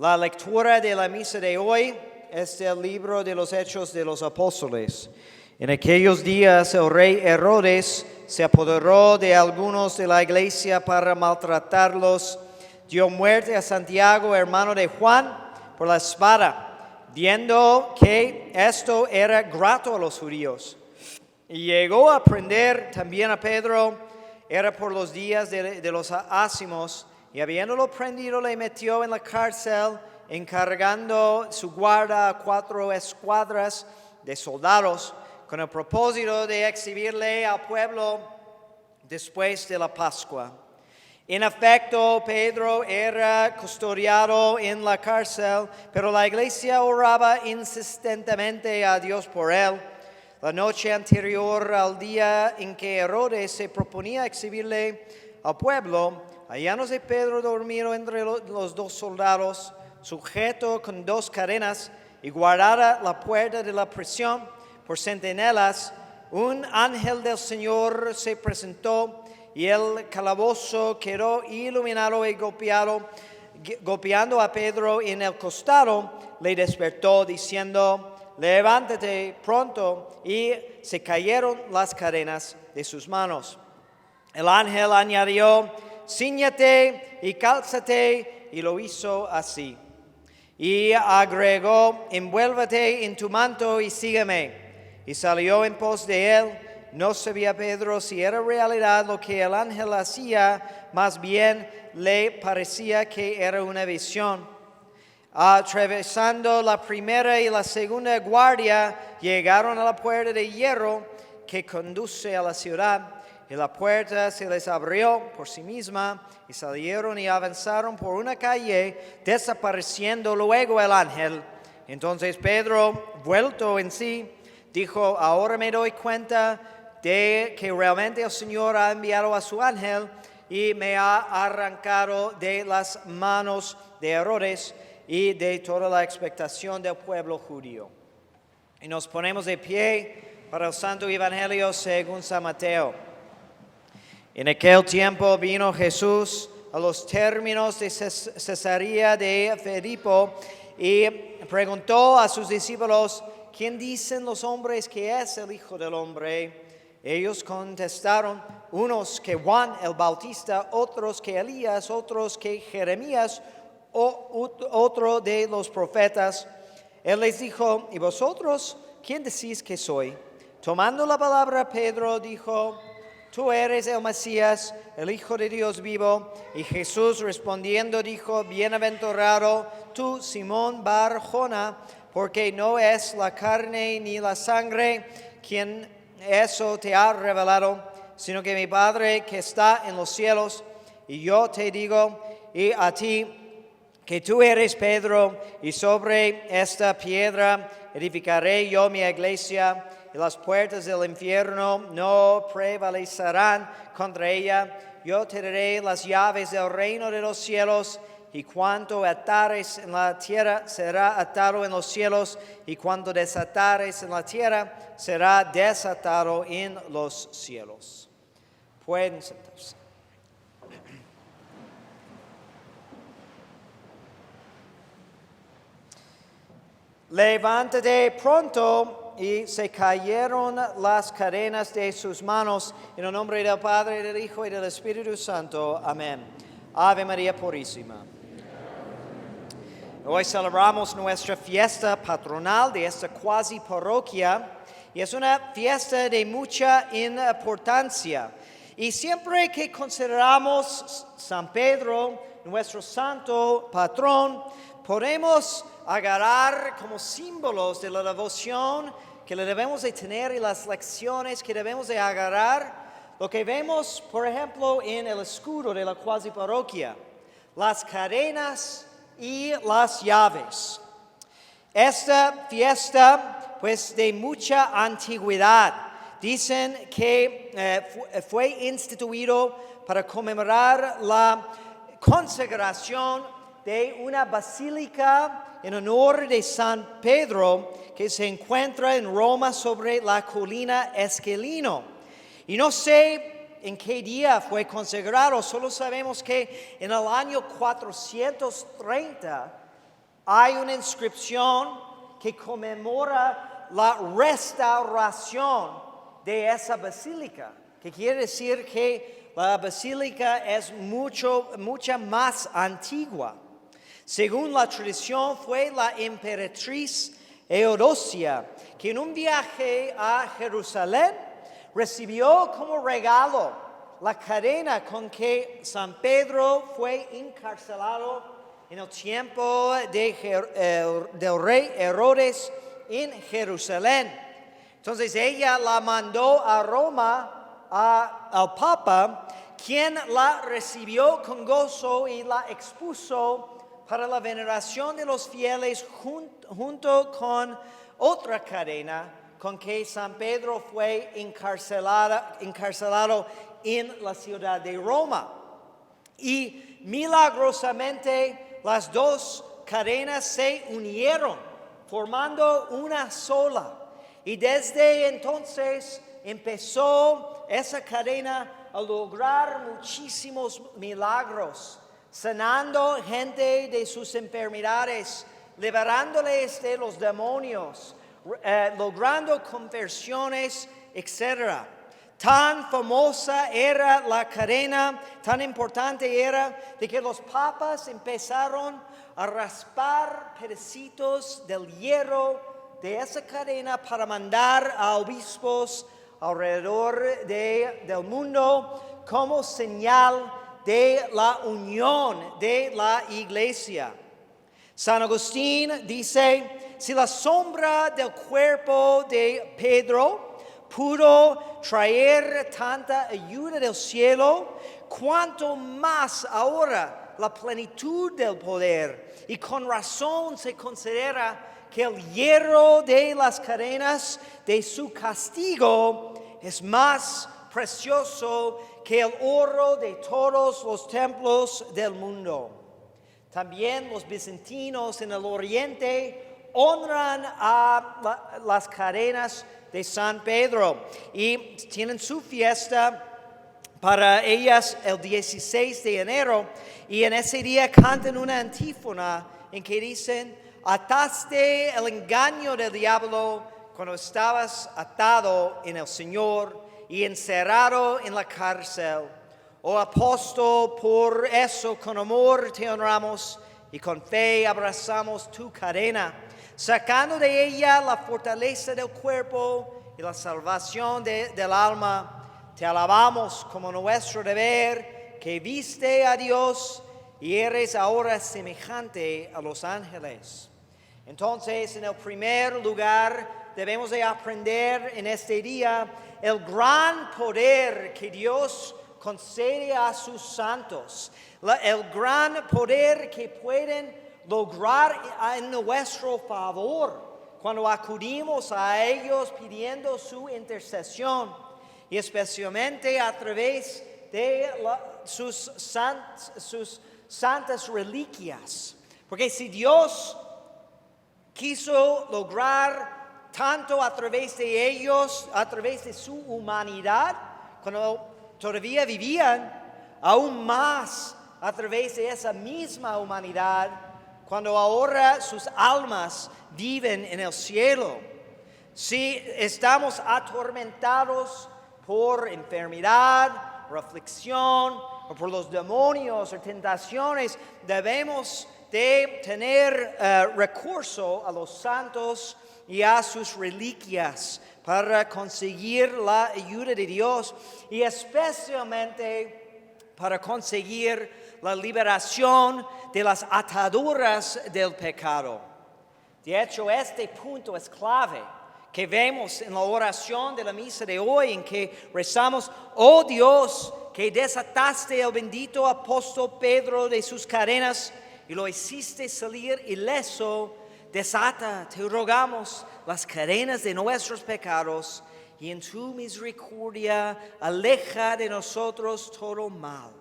La lectura de la misa de hoy es del libro de los Hechos de los Apóstoles. En aquellos días el rey Herodes se apoderó de algunos de la iglesia para maltratarlos. Dio muerte a Santiago, hermano de Juan, por la espada, viendo que esto era grato a los judíos. Y llegó a prender también a Pedro, era por los días de los ácimos, y habiéndolo prendido le metió en la cárcel, encargando su guarda a 4 escuadras de soldados, con el propósito de exhibirle al pueblo después de la Pascua. En efecto, Pedro era custodiado en la cárcel, pero la iglesia oraba insistentemente a Dios por él. La noche anterior al día en que Herodes se proponía exhibirle al pueblo, hallándose Pedro dormido entre los 2 soldados, sujeto con 2 cadenas y guardada la puerta de la prisión por centinelas, un ángel del Señor se presentó y el calabozo quedó iluminado y golpeando a Pedro en el costado, le despertó diciendo: levántate pronto, y se cayeron las cadenas de sus manos. El ángel añadió: cíñete y cálzate, y lo hizo así. Y agregó: envuélvete en tu manto y sígueme. Y salió en pos de él. No sabía Pedro si era realidad lo que el ángel hacía, más bien le parecía que era una visión. Atravesando la primera y la segunda guardia, llegaron a la puerta de hierro que conduce a la ciudad. Y la puerta se les abrió por sí misma, y salieron y avanzaron por una calle, desapareciendo luego el ángel. Entonces Pedro, vuelto en sí, dijo: ahora me doy cuenta de que realmente el Señor ha enviado a su ángel y me ha arrancado de las manos de Herodes y de toda la expectación del pueblo judío. Y nos ponemos de pie para el Santo Evangelio según San Mateo. En aquel tiempo vino Jesús a los términos de Cesarea de Filipo y preguntó a sus discípulos: ¿quién dicen los hombres que es el Hijo del Hombre? Ellos contestaron: unos que Juan el Bautista, otros que Elías, otros que Jeremías, o otro de los profetas. Él les dijo: ¿y vosotros quién decís que soy? Tomando la palabra, Pedro dijo: tú eres el Mesías, el Hijo de Dios vivo. Y Jesús respondiendo dijo: bienaventurado tú, Simón Bar Jona, porque no es la carne ni la sangre quien eso te ha revelado, sino que mi Padre que está en los cielos. Y yo te digo y a ti que tú eres Pedro, y sobre esta piedra edificaré yo mi iglesia, y las puertas del infierno no prevalecerán contra ella. Yo te daré las llaves del reino de los cielos, y cuanto atares en la tierra será atado en los cielos, y cuanto desatares en la tierra será desatado en los cielos. Pueden sentarse. Levántate pronto, y se cayeron las cadenas de sus manos. En el nombre del Padre, del Hijo y del Espíritu Santo. Amén. Ave María Purísima. Hoy celebramos nuestra fiesta patronal de esta cuasi parroquia, y es una fiesta de mucha importancia. Y siempre que consideramos San Pedro, nuestro santo patrón, podemos agarrar como símbolos de la devoción que le debemos de tener y las lecciones que debemos de agarrar lo que vemos, por ejemplo, en el escudo de la cuasi parroquia: las cadenas y las llaves. Esta fiesta, pues, de mucha antigüedad. Dicen que fue instituido para conmemorar la consagración de una basílica en honor de San Pedro que se encuentra en Roma sobre la colina Esquilino. Y no sé en qué día fue consagrado, solo sabemos que en el año 430 hay una inscripción que conmemora la restauración de esa basílica, que quiere decir que la basílica es mucha más antigua. Según la tradición, fue la emperatriz Eudocia que en un viaje a Jerusalén recibió como regalo la cadena con que San Pedro fue encarcelado en el tiempo del rey Herodes en Jerusalén. Entonces ella la mandó a Roma al Papa, quien la recibió con gozo y la expuso para la veneración de los fieles junto con otra cadena con que San Pedro fue encarcelado en la ciudad de Roma. Y milagrosamente las dos cadenas se unieron, formando una sola. Y desde entonces empezó esa cadena a lograr muchísimos milagros, sanando gente de sus enfermedades, liberándoles de los demonios, logrando conversiones, etc. Tan famosa era la cadena, tan importante era, de que los papas empezaron a raspar pedacitos del hierro de esa cadena para mandar a obispos alrededor del mundo como señal de la unión de la iglesia. San Agustín dice, si la sombra del cuerpo de Pedro pudo traer tanta ayuda del cielo, cuánto más ahora la plenitud del poder. Y con razón se considera que el hierro de las cadenas de su castigo es más precioso que el oro de todos los templos del mundo. También los bizantinos en el oriente honran a las cadenas de San Pedro y tienen su fiesta para ellas el 16 de enero y en ese día cantan una antífona en que dicen: ataste el engaño del diablo cuando estabas atado en el Señor y encerrado en la cárcel. Oh apóstol, por eso con amor te honramos y con fe abrazamos tu cadena, sacando de ella la fortaleza del cuerpo y la salvación del alma. Te alabamos como nuestro deber, que viste a Dios y eres ahora semejante a los ángeles. Entonces, en el primer lugar, debemos de aprender en este día el gran poder que Dios concede a sus santos, el gran poder que pueden lograr en nuestro favor cuando acudimos a ellos pidiendo su intercesión y especialmente a través de sus santas reliquias. Porque si Dios quiso lograr tanto a través de ellos, a través de su humanidad, cuando todavía vivían, aún más a través de esa misma humanidad, cuando ahora sus almas viven en el cielo. Si estamos atormentados por enfermedad, por aflicción, o por los demonios o tentaciones, debemos de tener recurso a los santos y a sus reliquias para conseguir la ayuda de Dios y especialmente para conseguir la liberación de las ataduras del pecado. De hecho, este punto es clave que vemos en la oración de la misa de hoy, en que rezamos: oh Dios, que desataste el bendito apóstol Pedro de sus cadenas y lo hiciste salir ileso, desata, te rogamos, las cadenas de nuestros pecados y en tu misericordia aleja de nosotros todo mal.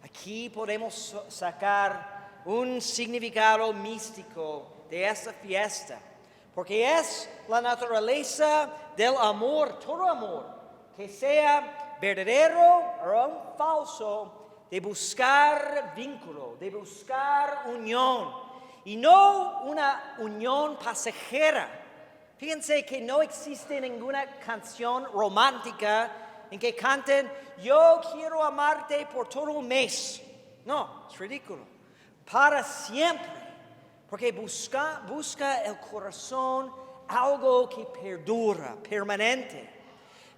Aquí podemos sacar un significado místico de esta fiesta, porque es la naturaleza del amor, todo amor, que sea verdadero o aún falso, de buscar vínculo, de buscar unión. y no una unión pasajera. Fíjense que no existe ninguna canción romántica en que canten, yo quiero amarte por todo un mes. No, es ridículo. Para siempre, porque busca el corazón algo que perdura, permanente.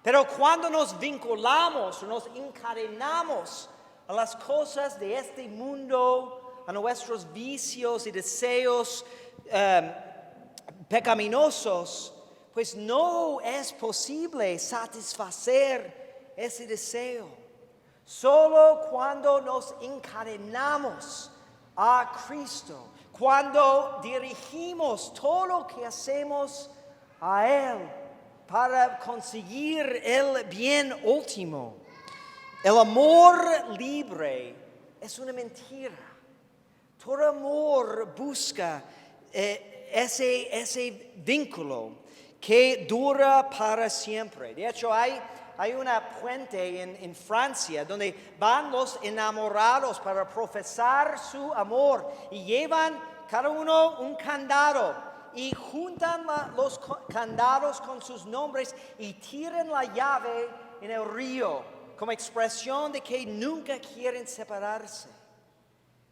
Pero cuando nos vinculamos, nos encadenamos a las cosas de este mundo, a nuestros vicios y deseos pecaminosos, pues no es posible satisfacer ese deseo. Solo cuando nos encadenamos a Cristo, cuando dirigimos todo lo que hacemos a Él para conseguir el bien último. El amor libre es una mentira. Todo amor busca ese vínculo que dura para siempre. De hecho, hay una puente en Francia donde van los enamorados para profesar su amor y llevan cada uno un candado y juntan los candados con sus nombres y tiran la llave en el río como expresión de que nunca quieren separarse.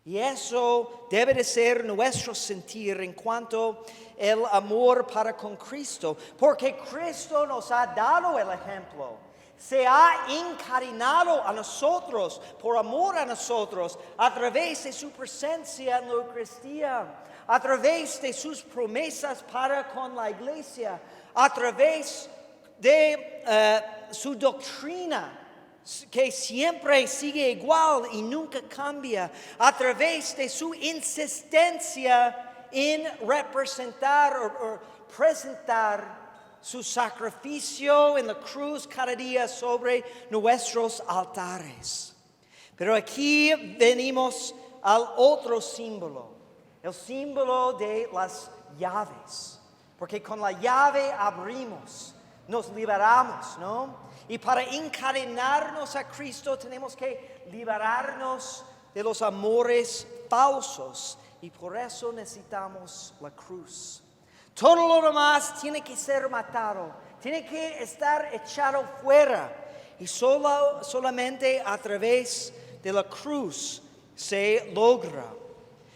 Y eso debe de ser nuestro sentir en cuanto al amor para con Cristo, porque Cristo nos ha dado el ejemplo. Se ha encadenado a nosotros, por amor a nosotros, a través de su presencia en la Eucaristía, a través de sus promesas para con la iglesia, a través de su doctrina, que siempre sigue igual y nunca cambia, a través de su insistencia en representar o presentar su sacrificio en la cruz cada día sobre nuestros altares. Pero aquí venimos al otro símbolo, el símbolo de las llaves, porque con la llave abrimos, nos liberamos, ¿no? Y para encadenarnos a Cristo tenemos que liberarnos de los amores falsos y por eso necesitamos la cruz. Todo lo demás tiene que ser matado, tiene que estar echado fuera y solamente a través de la cruz se logra.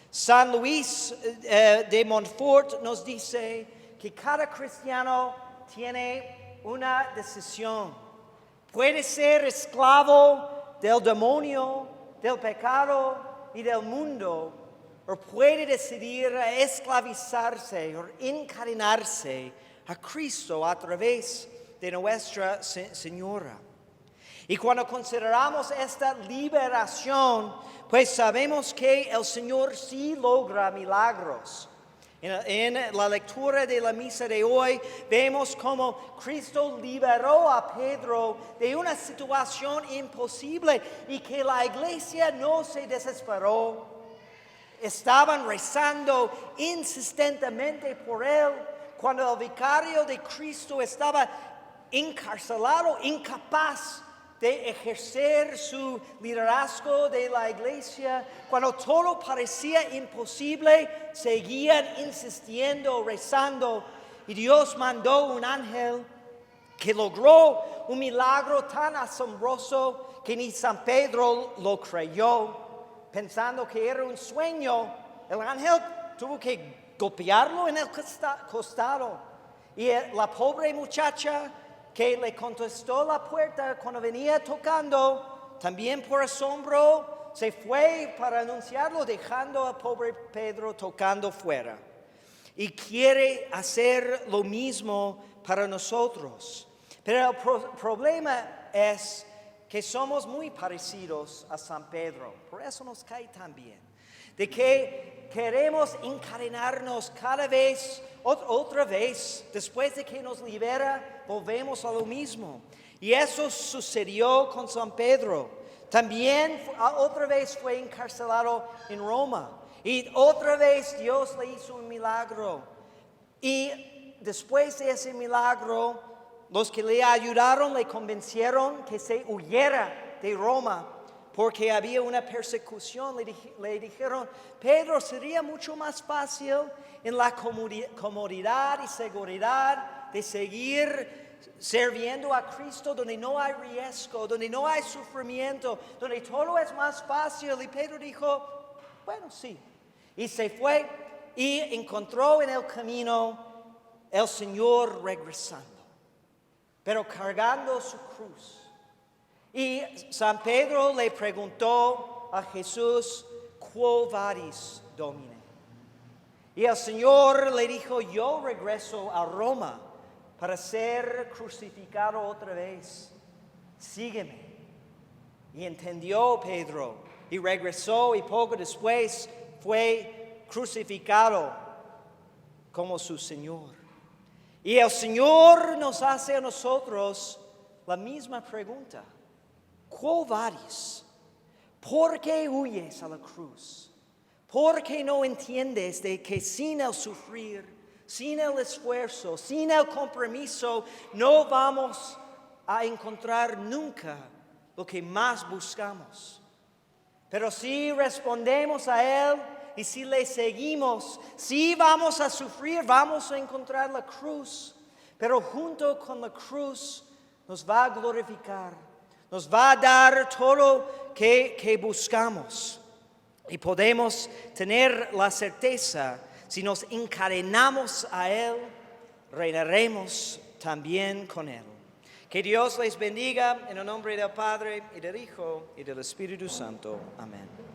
San Luis de Montfort nos dice que cada cristiano tiene una decisión. Puede ser esclavo del demonio, del pecado y del mundo, o puede decidir esclavizarse o encadenarse a Cristo a través de Nuestra Señora. Y cuando consideramos esta liberación, pues sabemos que el Señor sí logra milagros. En la lectura de la misa de hoy vemos cómo Cristo liberó a Pedro de una situación imposible y que la iglesia no se desesperó. Estaban rezando insistentemente por él cuando el vicario de Cristo estaba encarcelado, incapaz de ejercer su liderazgo de la iglesia. Cuando todo parecía imposible, seguían insistiendo, rezando, y Dios mandó un ángel que logró un milagro tan asombroso que ni San Pedro lo creyó. Pensando que era un sueño, el ángel tuvo que golpearlo en el costado. Y la pobre muchacha que le contestó la puerta cuando venía tocando, también por asombro, se fue para anunciarlo, dejando al pobre Pedro tocando fuera. Y quiere hacer lo mismo para nosotros. Pero el problema es que somos muy parecidos a San Pedro, por eso nos cae tan bien, de que queremos encadenarnos cada vez, otra vez, después de que nos libera, volvemos a lo mismo. Y eso sucedió con San Pedro. También otra vez fue encarcelado en Roma, y otra vez Dios le hizo un milagro. Y después de ese milagro, los que le ayudaron le convencieron que se huyera de Roma, porque había una persecución, le dijeron, Pedro, sería mucho más fácil en la comodidad y seguridad de seguir sirviendo a Cristo, donde no hay riesgo, donde no hay sufrimiento, donde todo es más fácil. Y Pedro dijo, bueno, sí. Y se fue y encontró en el camino el Señor regresando, pero cargando su cruz. Y San Pedro le preguntó a Jesús, ¿quo vadis, Domine? Y el Señor le dijo, yo regreso a Roma para ser crucificado otra vez. Sígueme. Y entendió Pedro y regresó, y poco después fue crucificado como su Señor. Y el Señor nos hace a nosotros la misma pregunta. ¿Quo vadis? ¿Por qué huyes a la cruz? ¿Por qué no entiendes de que sin el sufrir, sin el esfuerzo, sin el compromiso, no vamos a encontrar nunca lo que más buscamos? Pero si respondemos a Él y si le seguimos, si vamos a sufrir, vamos a encontrar la cruz. Pero junto con la cruz nos va a glorificar. Nos va a dar todo que buscamos. Y podemos tener la certeza, si nos encadenamos a Él, reinaremos también con Él. Que Dios les bendiga en el nombre del Padre, y del Hijo, y del Espíritu Santo. Amén.